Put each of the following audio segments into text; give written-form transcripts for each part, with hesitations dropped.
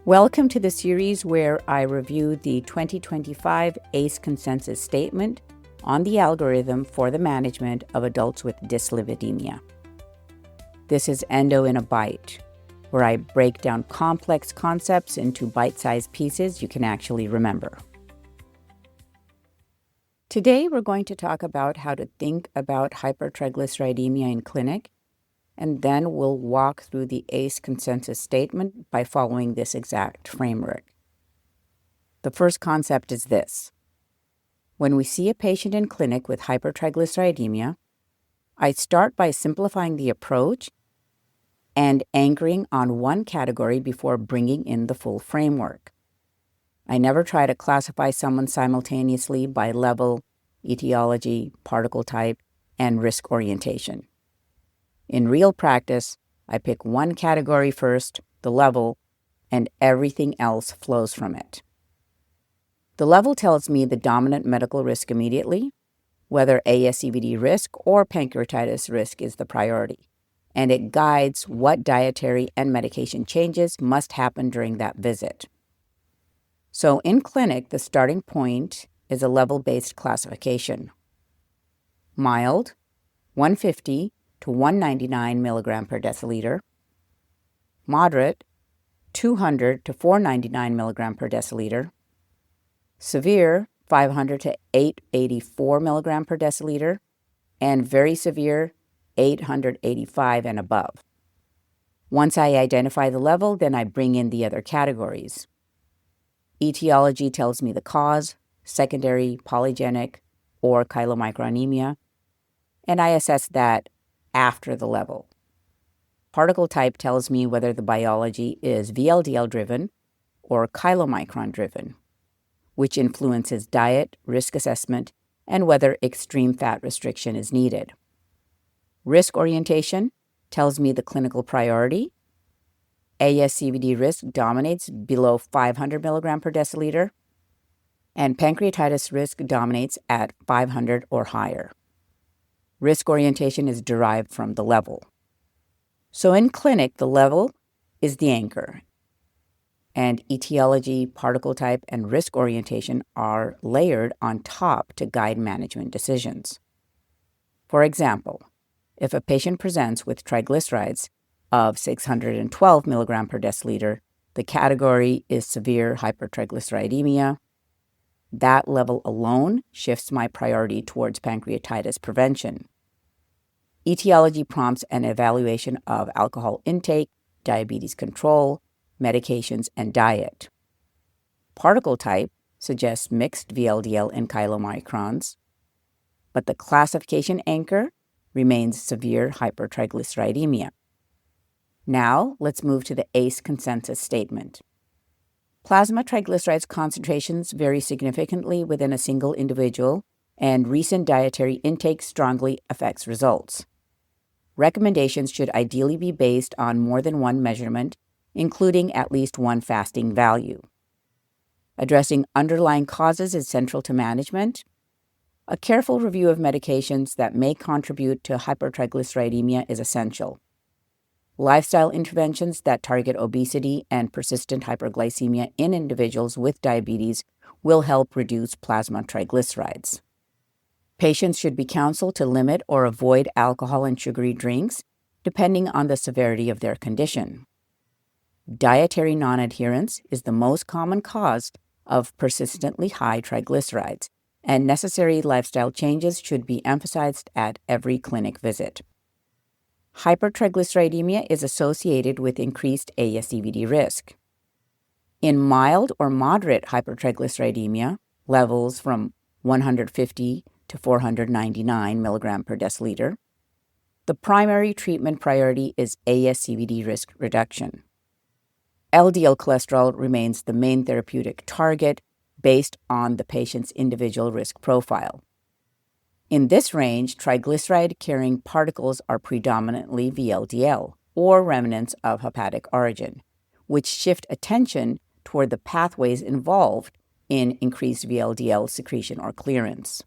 Welcome to the series where I review the 2025 ACE Consensus Statement on the algorithm for the management of adults with dyslipidemia. This is Endo in a Bite, where I break down complex concepts into bite-sized pieces you can actually remember. Today, we're going to talk about how to think about hypertriglyceridemia in clinic, and then we'll walk through the ACE Consensus Statement by following this exact framework. The first concept is this. When we see a patient in clinic with hypertriglyceridemia, I start by simplifying the approach and anchoring on one category before bringing in the full framework. I never try to classify someone simultaneously by level, etiology, particle type, and risk orientation. In real practice, I pick one category first, the level, and everything else flows from it. The level tells me the dominant medical risk immediately, whether ASCVD risk or pancreatitis risk is the priority, and it guides what dietary and medication changes must happen during that visit. So in clinic, the starting point is a level-based classification. Mild, 150 to 199 milligram per deciliter. Moderate, 200 to 499 milligram per deciliter. Severe, 500 to 884 milligram per deciliter. And very severe, 885 and above. Once I identify the level, then I bring in the other categories. Etiology tells me the cause, secondary, polygenic, or chylomicronemia, and I assess that after the level. Particle type tells me whether the biology is VLDL-driven or chylomicron-driven, which influences diet, risk assessment, and whether extreme fat restriction is needed. Risk orientation tells me the clinical priority. ASCVD risk dominates below 500 milligram per deciliter, and pancreatitis risk dominates at 500 or higher. Risk orientation is derived from the level. So in clinic, the level is the anchor, and etiology, particle type, and risk orientation are layered on top to guide management decisions. For example, if a patient presents with triglycerides of 612 milligram per deciliter, the category is severe hypertriglyceridemia. That level alone shifts my priority towards pancreatitis prevention. Etiology prompts an evaluation of alcohol intake, diabetes control, medications, and diet. Particle type suggests mixed VLDL and chylomicrons, but the classification anchor remains severe hypertriglyceridemia. Now, let's move to the ACE Consensus Statement. Plasma triglycerides concentrations vary significantly within a single individual, and recent dietary intake strongly affects results. Recommendations should ideally be based on more than one measurement, including at least one fasting value. Addressing underlying causes is central to management. A careful review of medications that may contribute to hypertriglyceridemia is essential. Lifestyle interventions that target obesity and persistent hyperglycemia in individuals with diabetes will help reduce plasma triglycerides. Patients should be counseled to limit or avoid alcohol and sugary drinks, depending on the severity of their condition. Dietary non-adherence is the most common cause of persistently high triglycerides, and necessary lifestyle changes should be emphasized at every clinic visit. Hypertriglyceridemia is associated with increased ASCVD risk. In mild or moderate hypertriglyceridemia, levels from 150 to 499 milligram per deciliter, the primary treatment priority is ASCVD risk reduction. LDL cholesterol remains the main therapeutic target based on the patient's individual risk profile. In this range, triglyceride-carrying particles are predominantly VLDL, or remnants of hepatic origin, which shift attention toward the pathways involved in increased VLDL secretion or clearance.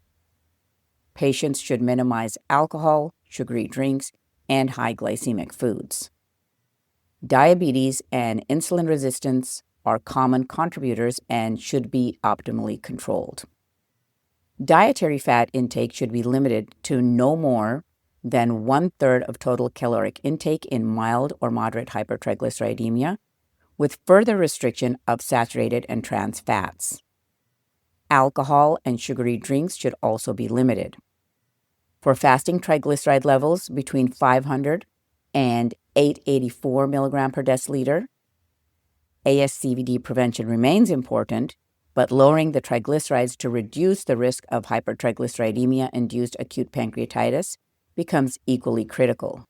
Patients should minimize alcohol, sugary drinks, and high glycemic foods. Diabetes and insulin resistance are common contributors and should be optimally controlled. Dietary fat intake should be limited to no more than 1/3 of total caloric intake in mild or moderate hypertriglyceridemia, with further restriction of saturated and trans fats. Alcohol and sugary drinks should also be limited. For fasting triglyceride levels between 500 and 884 mg per deciliter, ASCVD prevention remains important, but lowering the triglycerides to reduce the risk of hypertriglyceridemia-induced acute pancreatitis becomes equally critical.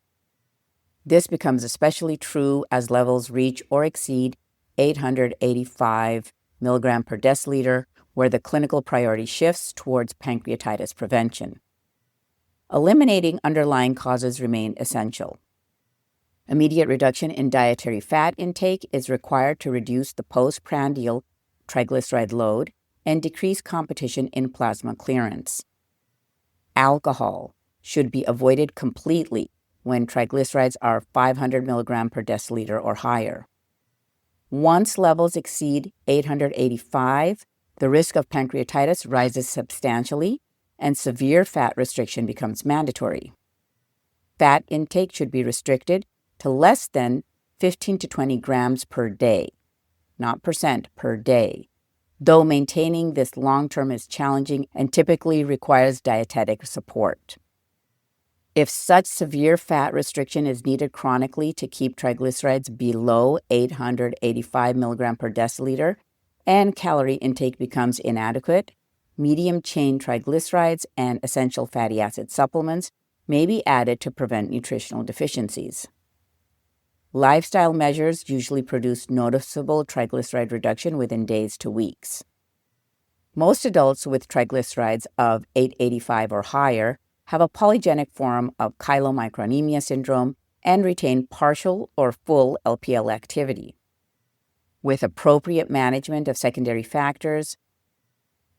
This becomes especially true as levels reach or exceed 885 mg per deciliter, where the clinical priority shifts towards pancreatitis prevention. Eliminating underlying causes remain essential. Immediate reduction in dietary fat intake is required to reduce the postprandial triglyceride load and decrease competition in plasma clearance. Alcohol should be avoided completely when triglycerides are 500 mg per deciliter or higher. Once levels exceed 885, the risk of pancreatitis rises substantially and severe fat restriction becomes mandatory. Fat intake should be restricted to less than 15 to 20 grams per day, not percent, per day, though maintaining this long-term is challenging and typically requires dietetic support. If such severe fat restriction is needed chronically to keep triglycerides below 885 mg per deciliter and calorie intake becomes inadequate, medium-chain triglycerides and essential fatty acid supplements may be added to prevent nutritional deficiencies. Lifestyle measures usually produce noticeable triglyceride reduction within days to weeks. Most adults with triglycerides of 885 or higher have a polygenic form of chylomicronemia syndrome and retain partial or full LPL activity. With appropriate management of secondary factors,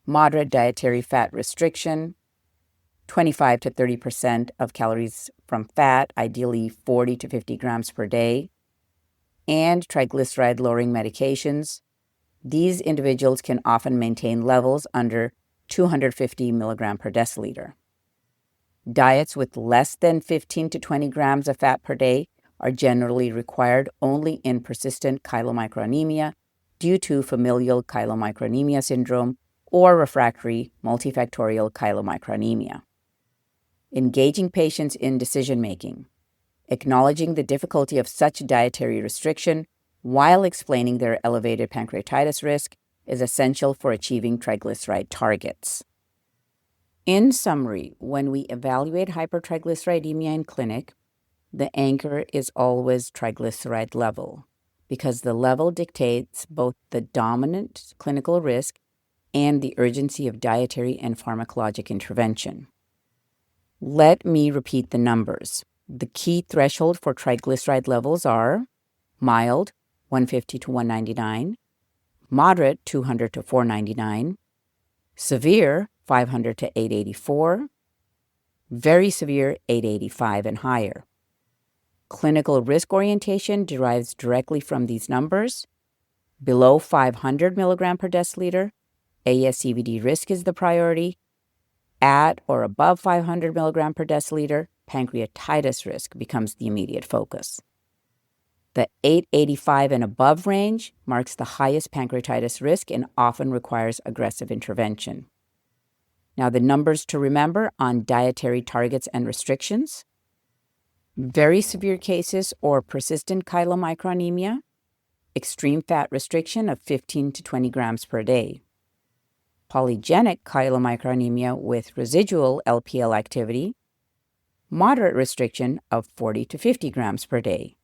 moderate dietary fat restriction, 25 to 30% of calories from fat, ideally 40 to 50 grams per day, and triglyceride-lowering medications, these individuals can often maintain levels under 250 mg per deciliter. Diets with less than 15 to 20 grams of fat per day are generally required only in persistent chylomicronemia due to familial chylomicronemia syndrome or refractory multifactorial chylomicronemia. Engaging patients in decision-making, acknowledging the difficulty of such dietary restriction while explaining their elevated pancreatitis risk is essential for achieving triglyceride targets. In summary, when we evaluate hypertriglyceridemia in clinic, the anchor is always triglyceride level, because the level dictates both the dominant clinical risk and the urgency of dietary and pharmacologic intervention. Let me repeat the numbers. The key threshold for triglyceride levels are mild, 150 to 199, moderate, 200 to 499, severe, 500 to 884, very severe, 885 and higher. Clinical risk orientation derives directly from these numbers. Below 500 mg per deciliter, ASCVD risk is the priority. At or above 500 mg per deciliter, pancreatitis risk becomes the immediate focus. The 885 and above range marks the highest pancreatitis risk and often requires aggressive intervention. Now, the numbers to remember on dietary targets and restrictions. Very severe cases or persistent chylomicronemia, extreme fat restriction of 15 to 20 grams per day. Polygenic chylomicronemia with residual LPL activity, moderate restriction of 40 to 50 grams per day.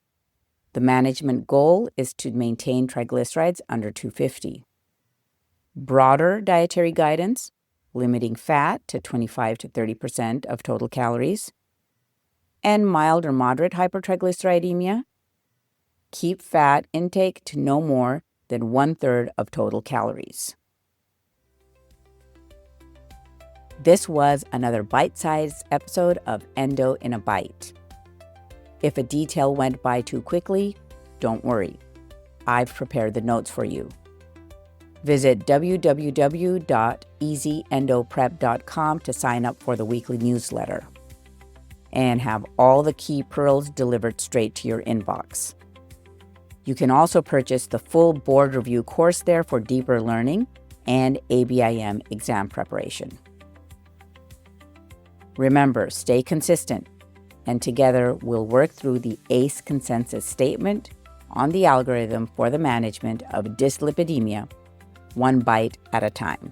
The management goal is to maintain triglycerides under 250. Broader dietary guidance, limiting fat to 25 to 30% of total calories. And mild or moderate hypertriglyceridemia, keep fat intake to no more than 1/3 of total calories. This was another bite-sized episode of Endo in a Bite. If a detail went by too quickly, don't worry. I've prepared the notes for you. Visit www.easyendoprep.com to sign up for the weekly newsletter and have all the key pearls delivered straight to your inbox. You can also purchase the full board review course there for deeper learning and ABIM exam preparation. Remember, stay consistent, and together we'll work through the ACE consensus statement on the algorithm for the management of dyslipidemia, one bite at a time.